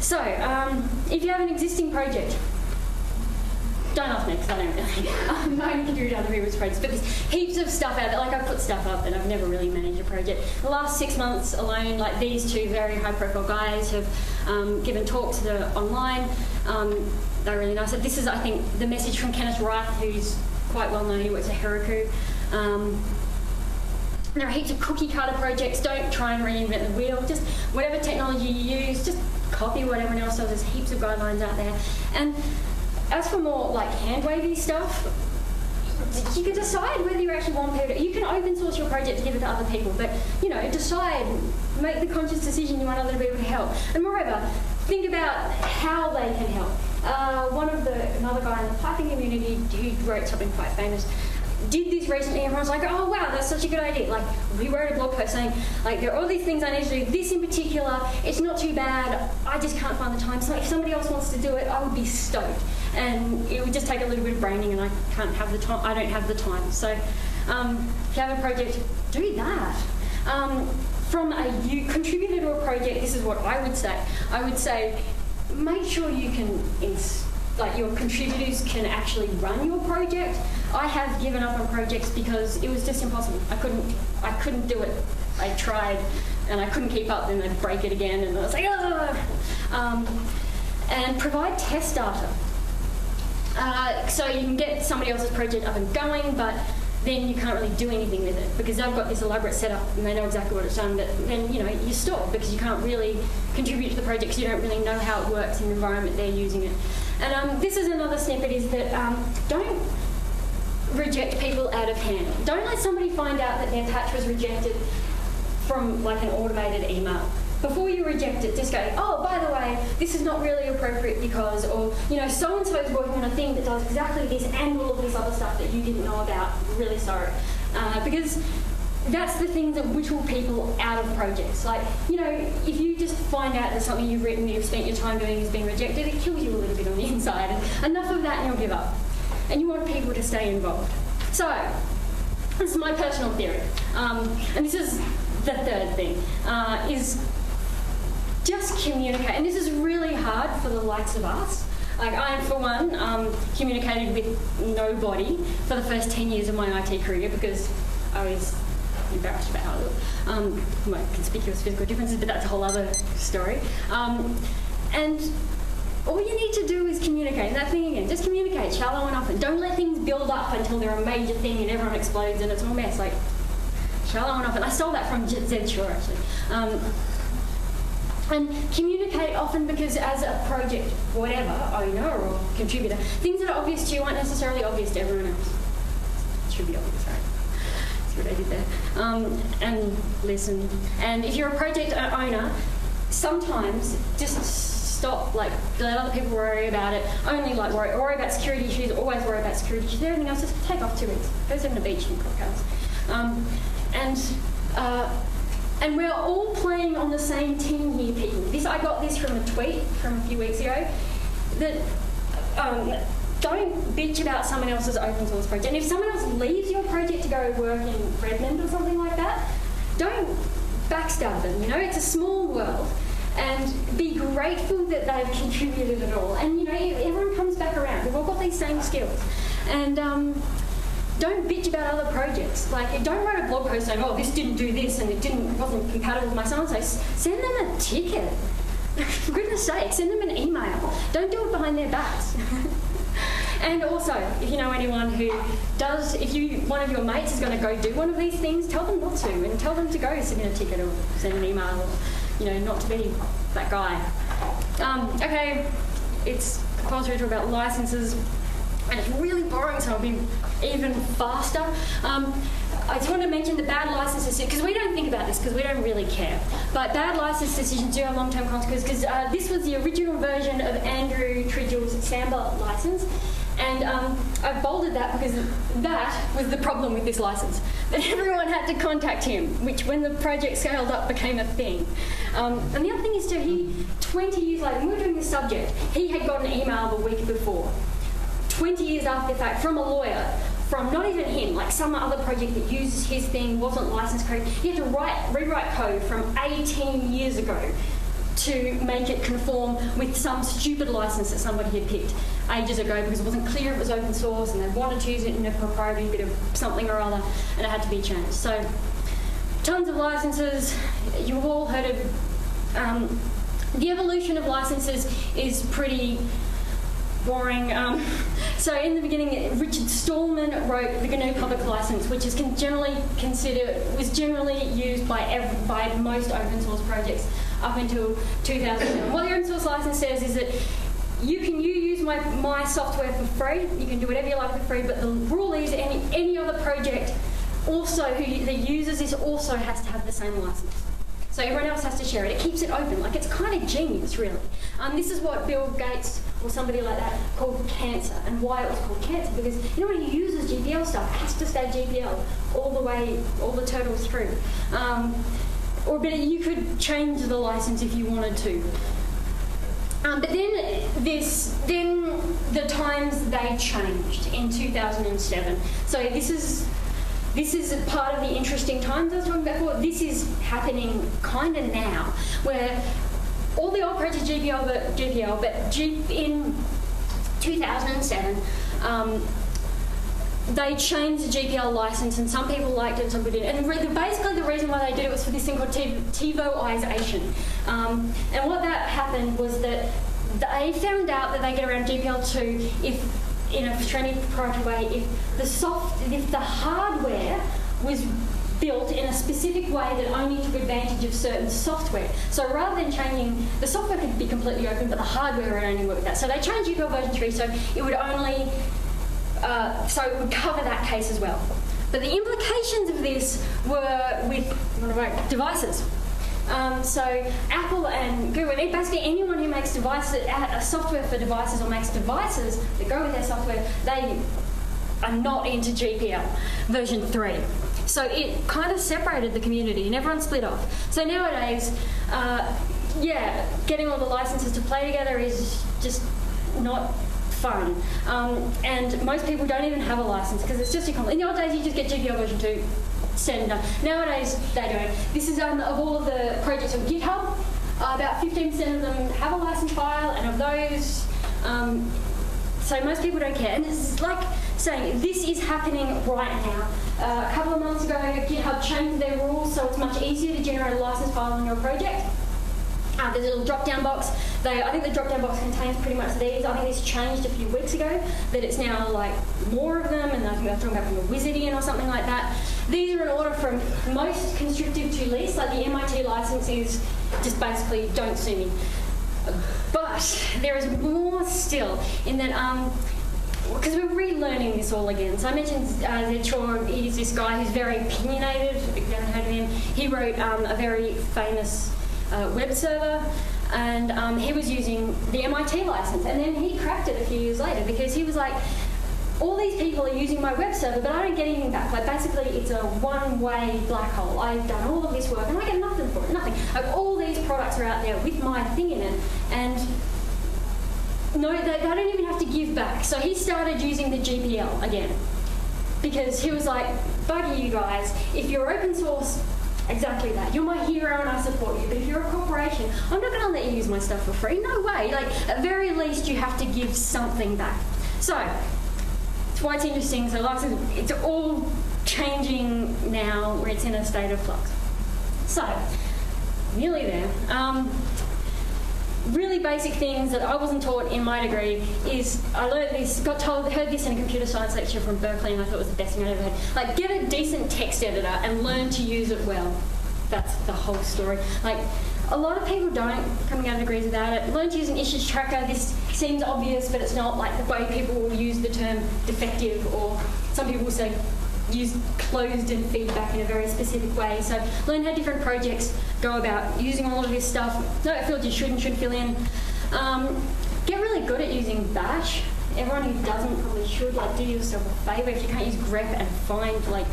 So, if you have an existing project, don't ask me because I don't really. I only contribute to other people's projects, but there's heaps of stuff out there. Like, I've put stuff up and I've never really managed a project. The last 6 months alone, like, these two very high-profile guys have given talks that are online. They're really nice. This is, I think, the message from Kenneth Wright, who's quite well known. He works at Heroku. There are heaps of cookie-cutter projects. Don't try and reinvent the wheel. Just whatever technology you use, just copy what everyone else does. There's heaps of guidelines out there. And as for more, like, hand-wavy stuff, you can decide whether you actually want people to. You can open source your project to give it to other people, but, you know, decide, make the conscious decision you want other people to help. And moreover, think about how they can help. Another guy in the Python community who wrote something quite famous did this recently, and everyone's like, oh wow, that's such a good idea. Like, we wrote a blog post saying, like, there are all these things I need to do, this in particular, it's not too bad, I just can't find the time. So if somebody else wants to do it, I would be stoked. And it would just take a little bit of braining, and I don't have the time. So if you have a project, do that. You contributed to a project, this is what I would say. I would say, make sure you can, your contributors can actually run your project. I have given up on projects because it was just impossible. I couldn't do it. I tried and I couldn't keep up, then I'd break it again, and I was like, ugh. And provide test data. So you can get somebody else's project up and going, but then you can't really do anything with it because they've got this elaborate setup and they know exactly what it's done, but then, you know, you stop because you can't really contribute to the project because you don't really know how it works in the environment they're using it. And this is another snippet, is that don't reject people out of hand. Don't let somebody find out that their patch was rejected from, like, an automated email. Before you reject it, just go, oh, by the way, this is not really appropriate because, or, you know, so-and-so is working on a thing that does exactly this and all of this other stuff that you didn't know about. Really sorry. Because that's the things that whittle people out of projects. Like, you know, if you just find out that something you've written, you've spent your time doing, has been rejected, it kills you a little bit on the inside. And enough of that and you'll give up. And you want people to stay involved. So, this is my personal theory. And this is the third thing, is just communicate. And this is really hard for the likes of us. Like, I, for one, communicated with nobody for the first 10 years of my IT career because I was embarrassed about how I look. My conspicuous physical differences, but that's a whole other story. And all you need to do is communicate. And that thing again, just communicate, shallow and often. Don't let things build up until they're a major thing and everyone explodes and it's all a mess. Like, shallow and often. I stole that from Zed Shaw, actually. And communicate often, because as a project, whatever, owner or contributor, things that are obvious to you aren't necessarily obvious to everyone else. It should be obvious, right? That's what I did there. And listen. And if you're a project owner, sometimes just stop, like, let other people worry about it. Only like worry about security issues, always worry about security issues. Everything else, just take off 2 weeks. Go sit on the beach and cocktails. And we're all playing on the same team here, people. I got this from a tweet from a few weeks ago, that don't bitch about someone else's open source project. And if someone else leaves your project to go work in Redmond or something like that, don't backstab them, you know? It's a small world. And be grateful that they've contributed at all. And, you know, everyone comes back around. We've all got these same skills. And don't bitch about other projects. Like, don't write a blog post saying, oh, this didn't do this and it wasn't compatible with my so-and-so. Send them a ticket. For goodness sake, send them an email. Don't do it behind their backs. And also, if you know anyone who does, one of your mates is going to go do one of these things, tell them not to, and tell them to go submit a ticket or send an email, or, you know, not to be that guy. Okay, it's closer to about licenses, and it's really boring, so I'll be even faster. I just want to mention the bad license decisions, because we don't think about this, because we don't really care. But bad license decisions do have long-term consequences, because this was the original version of Andrew Tridgell's samba license. And I've bolded that because that was the problem with this license. That everyone had to contact him, which when the project scaled up became a thing. And the other thing is too, 20 years later, when we were doing this subject, he had got an email the week before. 20 years after the fact, from a lawyer, from not even him, like some other project that uses his thing, wasn't licensed correctly. He had to rewrite code from 18 years ago to make it conform with some stupid license that somebody had picked ages ago, because it wasn't clear it was open source and they wanted to use it in a proprietary bit of something or other, and it had to be changed. So, tons of licenses. You've all heard of the evolution of licenses is pretty boring. So in the beginning, Richard Stallman wrote the GNU Public License, which is generally used by most open source projects up until 2007. What the open source license says is that you can use my software for free. You can do whatever you like for free, but the rule is any other project also that uses this also has to have the same license. So everyone else has to share it. It keeps it open. Like, it's kind of genius, really. This is what Bill Gates or somebody like that called cancer, and why it was called cancer, because anyone who uses GPL stuff has to stay GPL all the way, all the turtles through. Or better, you could change the license if you wanted to. But then the times they changed in 2007. So this is part of the interesting times I was talking about before. This is happening kind of now, where all the old projects GPL, but in 2007, they changed the GPL license, and some people liked it and some people didn't. And basically the reason why they did it was for this thing called TiVoization. And what that happened was that they found out that they get around GPL2 if, in a friendly proprietary way, if the hardware was built in a specific way that only took advantage of certain software. So rather than changing, the software could be completely open, but the hardware would only work with that. So they changed GPL version 3, so it would only, so it would cover that case as well. But the implications of this were with devices. So Apple and Google, basically anyone who makes devices, software for devices, or makes devices that go with their software, they are not into GPL version 3. So it kind of separated the community and everyone split off. So nowadays, getting all the licenses to play together is just not fun. And most people don't even have a license because it's just too complicated. In the old days, you just get GPL version 2, set and done. Nowadays, they don't. This is of all of the projects on GitHub, about 15% of them have a license file, and of those, so most people don't care. And it's like, saying this is happening right now. A couple of months ago, GitHub changed their rules so it's much easier to generate a license file on your project. There's a little drop-down box. I think the drop-down box contains pretty much these. I think this changed a few weeks ago, that it's now like more of them, and I think they're talking about from a Wizardian or something like that. These are in order from most constrictive to least. Like the MIT license is just basically don't sue me. But there is more still in that, because we're relearning this all again. So I mentioned Zed Shaw, he's this guy who's very opinionated. If you haven't heard of him, he wrote a very famous web server, and he was using the MIT license, and then he cracked it a few years later because he was like, all these people are using my web server, but I don't get anything back. Like basically, it's a one-way black hole. I've done all of this work, and I get nothing for it. Nothing. Like all these products are out there with my thing in it, and no, they don't even have to give back. So he started using the GPL again because he was like, buggy you guys. If you're open source, exactly that. You're my hero and I support you. But if you're a corporation, I'm not going to let you use my stuff for free. No way. Like at very least, you have to give something back. So it's why it's interesting. So license, it's all changing now where it's in a state of flux. So nearly there. Really basic things that I wasn't taught in my degree is I learned this, heard this in a computer science lecture from Berkeley, and I thought it was the best thing I'd ever had. Like, get a decent text editor and learn to use it well. That's the whole story. Like, a lot of people don't, coming out of degrees without it. Learn to use an issues tracker. This seems obvious, but it's not. Like the way people will use the term defective, or some people will say use closed and feedback in a very specific way. So learn how different projects go about using all of this stuff. Know fields you should and should fill in. Get really good at using bash. Everyone who doesn't probably should. Like, do yourself a favour if you can't use grep and find like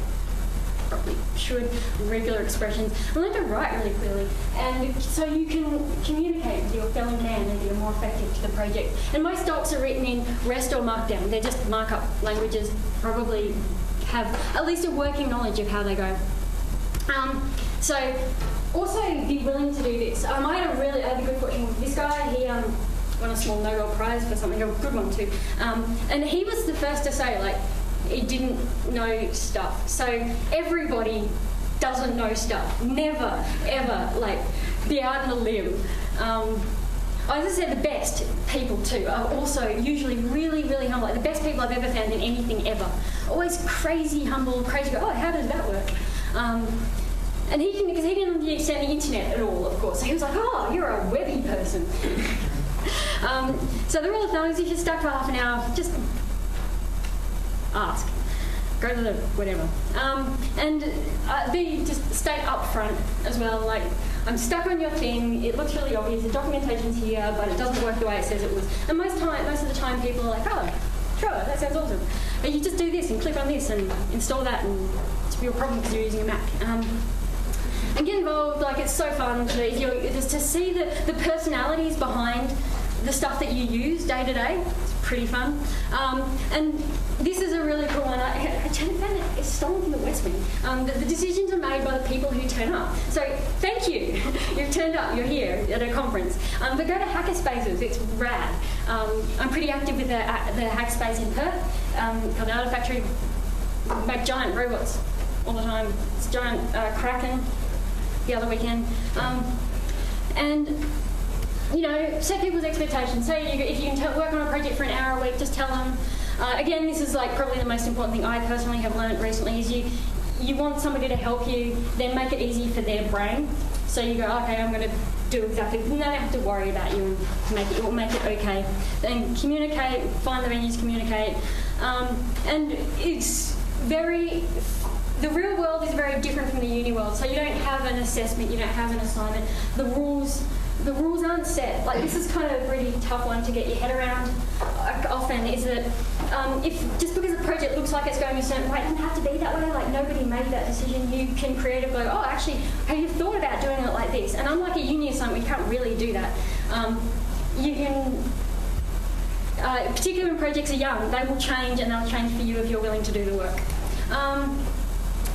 probably should regular expressions. And learn to write really clearly, and so you can communicate with your fellow man and be more effective to the project. And most docs are written in REST or Markdown. They're just markup languages. Probably have at least a working knowledge of how they go. So also be willing to do this. I had a good question with this guy. He won a small Nobel Prize for something, a good one too. And he was the first to say, like, he didn't know stuff. So everybody doesn't know stuff. Never, ever, like, be out on a limb. As I said, the best people too are also usually really, really humble. Like the best people I've ever found in anything ever. Always crazy humble, crazy go, oh, how does that work? And he can, because he didn't understand the internet at all, of course. So he was like, oh, you're a webby person. So the rule of thumb is if you're stuck for half an hour, just ask. Go to the whatever. And just state up front as well, like, I'm stuck on your thing, it looks really obvious, the documentation's here, but it doesn't work the way it says it would. And most of the time people are like, oh, sure, that sounds awesome. But you just do this and click on this and install that, and it's your problem because you're using a Mac. And get involved, like, it's so fun to see the personalities behind the stuff that you use day to day. It's pretty fun. And this is a really cool one. I found it's stolen from the West Wing. The decisions are made by the people who turn up. So thank you. You've turned up. You're here at a conference. But go to Hackerspaces. It's rad. I'm pretty active with the Hackspace in Perth. Called Artifactory. Make giant robots all the time. It's giant Kraken the other weekend. And set people's expectations. Say if you can work on a project for an hour a week, just tell them. Again, this is like probably the most important thing I personally have learned recently is you want somebody to help you, then make it easy for their brain. So you go, okay, I'm going to do exactly. They don't have to worry about you. It will make it okay. Then communicate. Find the venues, communicate. And it's the real world is very different from the uni world. So you don't have an assessment. You don't have an assignment. The rules aren't set. Like, this is kind of a pretty tough one to get your head around often, is that if just because a project looks like it's going a certain way, it doesn't have to be that way. Like, nobody made that decision. You can creatively go, oh, actually, have you thought about doing it like this? And unlike a uni assignment, you can't really do that. You can, particularly when projects are young, they will change, and they'll change for you if you're willing to do the work.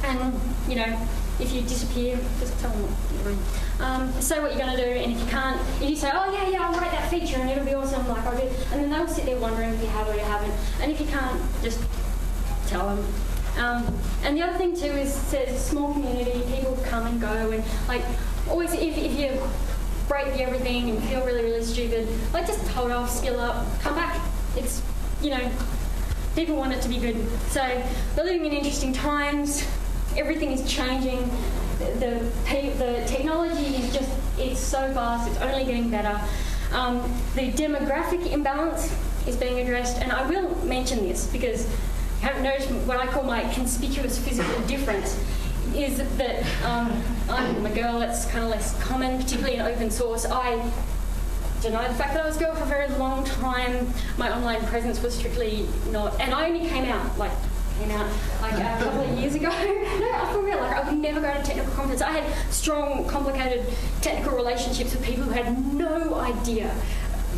And, if you disappear, just tell them what you're doing. Say what you're going to do, and if you can't, if you say, oh yeah, I'll write that feature and it'll be awesome, like I'll do, and then they'll sit there wondering if you have or you haven't. And if you can't, just tell them. And the other thing too is there's a small community, people come and go, and like always if you break everything and feel really, really stupid, like just hold off, skill up, come back. It's, you know, people want it to be good. So we're living in interesting times, everything is changing, the technology is just, it's so fast, it's only getting better. The demographic imbalance is being addressed, and I will mention this because I haven't noticed what I call my conspicuous physical difference is that I'm a girl. That's kind of less common, particularly in open source. I deny the fact that I was a girl for a very long time. My online presence was strictly not, and I only came out like a couple of years ago. No, for real, like I would never go to a technical conference. I had strong, complicated technical relationships with people who had no idea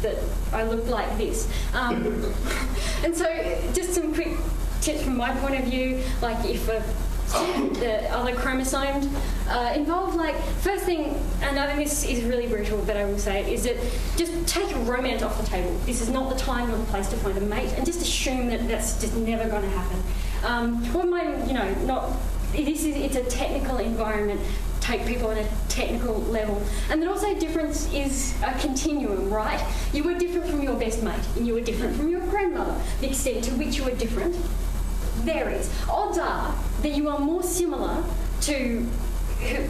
that I looked like this. And so just some quick tips from my point of view, like if the other chromosomes involved, like first thing, and I think this is really brutal, but I will say it, is that just take romance off the table. This is not the time or the place to find a mate, and just assume that that's just never going to happen. It's a technical environment. Take people on a technical level. And then also difference is a continuum, right? You were different from your best mate, and you were different from your grandmother. The extent to which you were different varies. Odds are that you are more similar to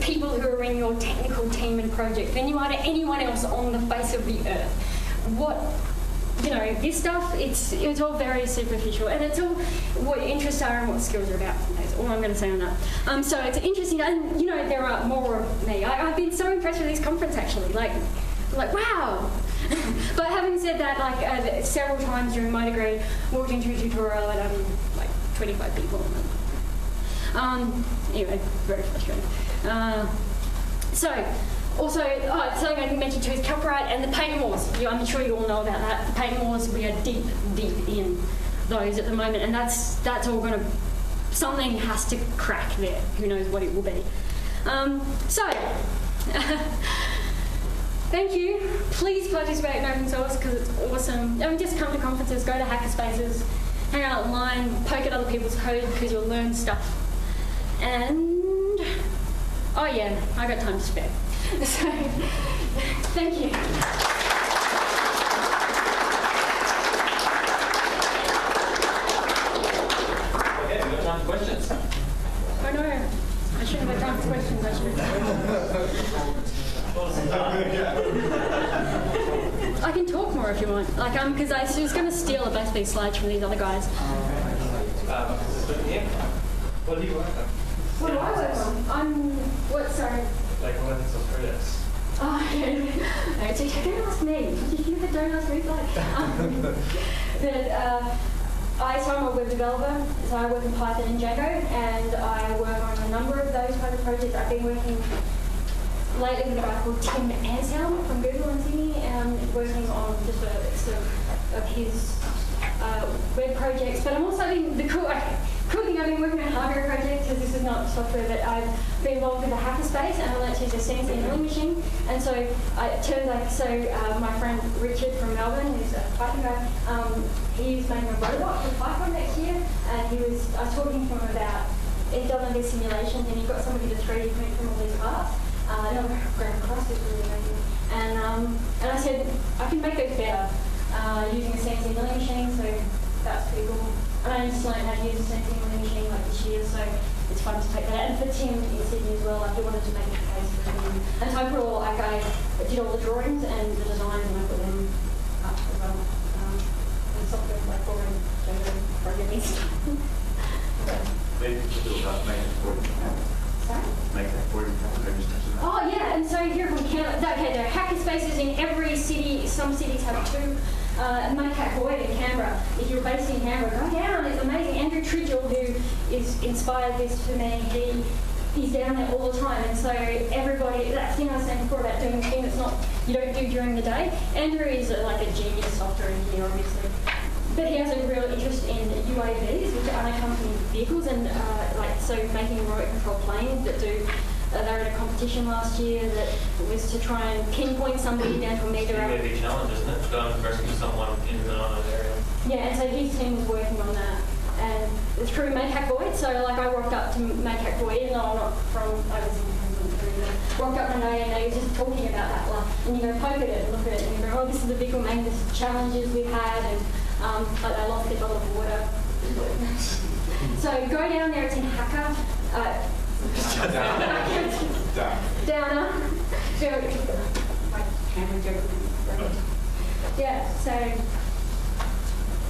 people who are in your technical team and project than you are to anyone else on the face of the earth. This stuff, it's all very superficial, and it's all what your interests are and what skills are about. That's all I'm going to say on that. So it's interesting, and there are more of me. I've been so impressed with this conference actually, like wow. But having said that, several times during my degree, walked into a tutorial and 25 people. Anyway, very frustrating. Also, something I didn't mention too is copyright and the patent wars. I'm sure you all know about that. The patent wars, we are deep in those at the moment, and that's all going to, something has to crack there. Who knows what it will be. Thank you. Please participate in open source because it's awesome. Just come to conferences, go to hackerspaces, hang out online, poke at other people's code because you'll learn stuff. And, oh yeah, I got time to spare. So, thank you. Okay, we've got time for questions. Oh no, I shouldn't have time for questions, I should have. I can talk more if you want. Because I was going to steal both these slides from these other guys. What do you work on? What do I work on? Sorry. Like one of the projects. Oh, yeah. So don't ask me. Did you hear the don't ask me flag? I'm a web developer, so I work in Python and Django, and I work on a number of those kind of projects. I've been working lately with a guy called Tim Anselm from Google in Sydney, working on just a sort of his web projects. But I'm also the cool thing, I've been working on hardware projects because this is not software, but I've been involved with the hackerspace and I learned to use a CNC milling machine. And so it turns out, my friend Richard from Melbourne, who's a Python guy, he's making a robot for Python next year, and I was talking to him about, he's done all these simulations and he got somebody to 3D print from all these parts. Grand Cross is really amazing. And I said, I can make those better using a CNC milling machine, so that's pretty cool. And I just learned how to use a CNC milling machine this year, so it's fun to take that. And for Tim in Sydney as well, I wanted to make a case for him. And so I put I did all the drawings and the designs, and I put them up as well. And software like boring programming stuff. Maybe you'll make it for you. Sorry? Make that for you. Oh yeah, and so here from Canada, there are hackerspaces in every city. Some cities have two. Mancat Boyd in Canberra. If you're based in Canberra, go down. It's amazing. Andrew Tridgell, who is inspired this for me, he's down there all the time. And so everybody, that thing I was saying before about doing the thing that's not you don't do during the day. Andrew is a genius software engineer, obviously. But he has a real interest in UAVs, which are unaccompanied vehicles, and making remote control planes that do. They were in a competition last year that was to try and pinpoint somebody down to a meter. UAV challenge, isn't it? Go and rescue someone in the unknown area. Yeah, and so his team was working on that. and through Make Void. So like I walked up to Make Void, even though I'm not from overseas. Walked up one day and they were just talking about that, like, and you go poke at it and look at it and you go, oh, this is the big one, this is the challenges we've had, and like they lost their bottle of water. So go down there, it's in Hacker. Downer. Yeah, so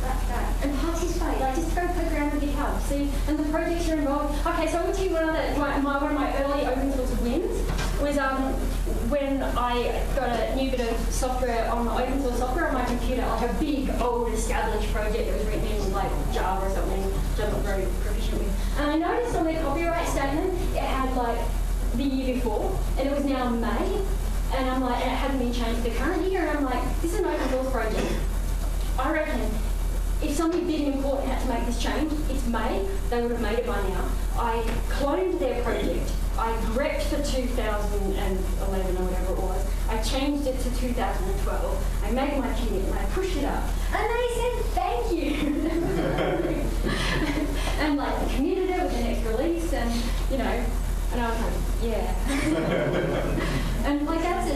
that. And participate, like just go poke around with GitHub, see, and the projects you're involved. Okay, so I will tell you one of my early open source wins was when I got a new bit of software on open source software on my computer, like a big old established project that was written in like Java or something, which I'm not very proficient with. And I noticed on the copyright statement it had like the year before, and it was now May, and I'm like, and it hadn't been changed to the current year, and I'm like, this is an open source project. I reckon if somebody big and important had to make this change, it's May, they would have made it by now. I cloned their project. I grepped for 2011 or whatever it was. I changed it to 2012. I made my commit and I pushed it up. And they said, thank you. And like, they committed it with the next release and, you know, and I was like, yeah. And like, that's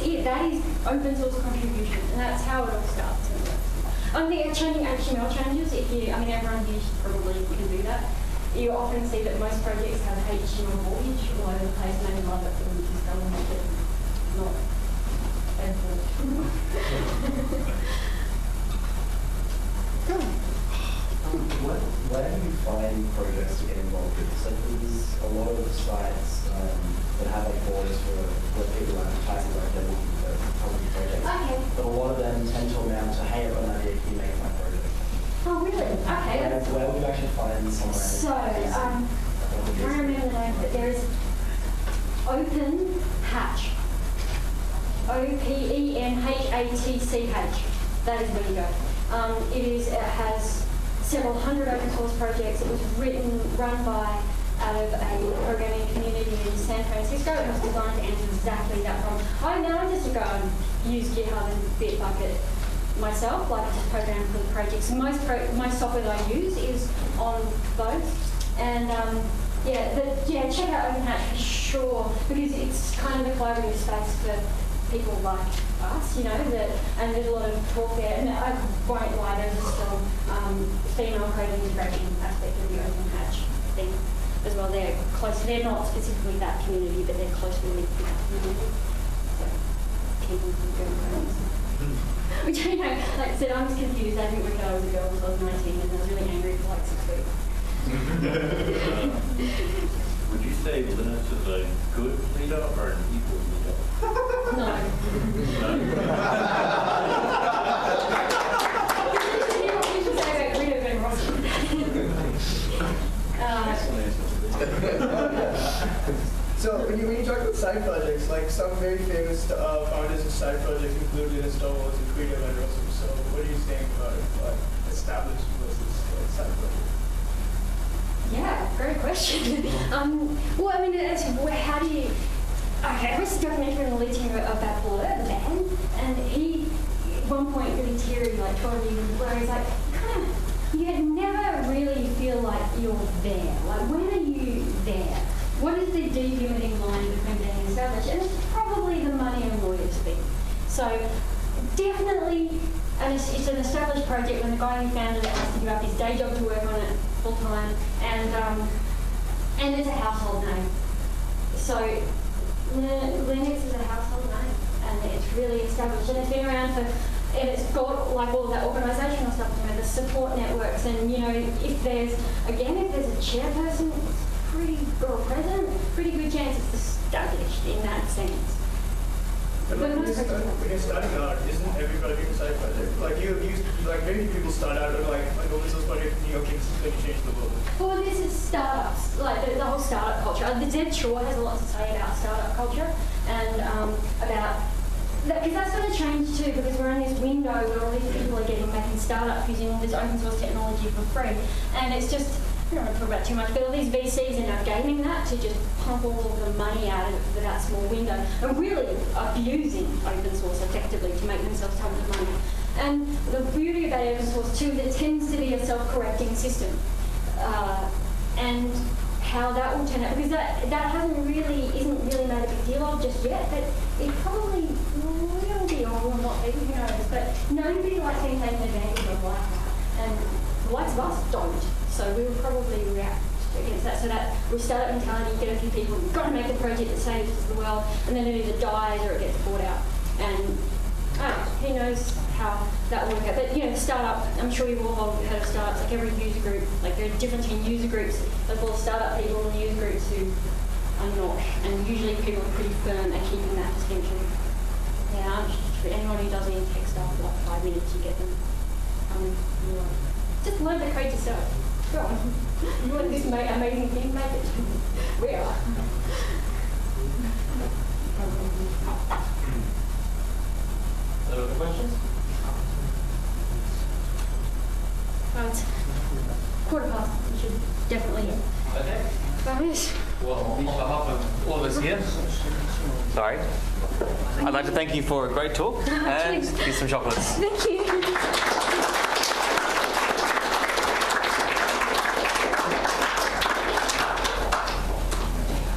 it. That is open source contribution. And that's how it all starts. I think changing HTML changes, everyone here probably can do that. You often see that most projects have HTML mortgage all over the place, and I love it when you just go and make it not helpful. Where do you find projects to get involved with? So there's a lot of sites that have like borders for where people advertising like they're looking for public projects. Okay. But a lot of them tend to amount to, hey, I've got an idea, can you make my project? Oh, really? Okay. Where would you actually find somewhere? So, I can't remember the name, but there is Open Hatch. OpenHatch. That is where you go. It has several hundred open source projects. It was run by out of a programming community in San Francisco. It was designed to answer exactly that problem. I just go and use GitHub and Bitbucket myself, like I just program for the projects. Most software that I use is on those, and check out OpenHatch for sure, because it's kind of a collaborative space for people like us, you know, and there's a lot of talk there, and I won't lie, there's still female code integration aspect of the OpenHatch thing as well. They're close, they're not specifically that community, but they're closely linked to that community. So keep them from going crazy. Which, you know, like I said, I'm just confused. I didn't work out I was a girl until I was 19, and I was really angry for like 6 weeks. Would you say Linus is a good leader or an equal leader? No. You should say about Rita and Ross. So when you talk about side projects, like some very famous founders of side projects include Linus Torvalds and Creative and Russell. So what do you think about it, like established versus like side projects? Yeah, great question. Well, I mean, how do you... Okay, I watched a documentary on the lead singer of Bad Blur, the band, and he, at one point, really teary, like 12 years, where he's like, you never really feel like you're there. Like, when are you there? What is the delimiting line between being established? And it's probably the money and lawyers thing. So definitely, and it's an established project when the guy who founded it has to give up his day job to work on it full time, and it's a household name. So Linux is a household name, and it's really established, and it's been around for. And it's got like all that organisational stuff, you know, the support networks, and you know, if there's a chairperson, or a president, pretty good chance it's established in that sense. But when you're starting out, isn't everybody a side project? Like like many people start out with like an open source project in New York is going to change the world. Well, this is startups, like the whole startup culture. The Zed Shaw has a lot to say about startup culture and about. Because that's going to change too, because we're in this window where all these people are making startups using all this open source technology for free, and it's just, I don't want to talk about too much, but all these VCs are now gaming that to just pump all of the money out of it for that small window, and really abusing open source effectively to make themselves tons of money. And the beauty about open source too is it tends to be a self-correcting system. and how that will turn out, because that isn't really made a big deal of just yet, but it probably will be, or will not be, who knows. But nobody likes being taken advantage of like that, and the likes of us don't. So we will probably react against that, so that we start up mentality, get a few people, we've got to make a project that saves the world, and then it either dies or it gets bought out. And who knows how that will work out. But the startup, I'm sure you've all heard of startups, like every user group, like there are different user groups. There's all startup people and user groups who are not, and usually people are pretty firm at keeping that distinction. Yeah, for anyone who does any tech stuff, like 5 minutes, you get them. Just learn the code yourself. Go on. You want this amazing thing, make it. We are. Other questions? Right. 1:15. You should definitely. Okay. Finish. Well, on behalf of all of us here, sorry, I'd like to thank you for a great talk and here's some chocolates. Thank you.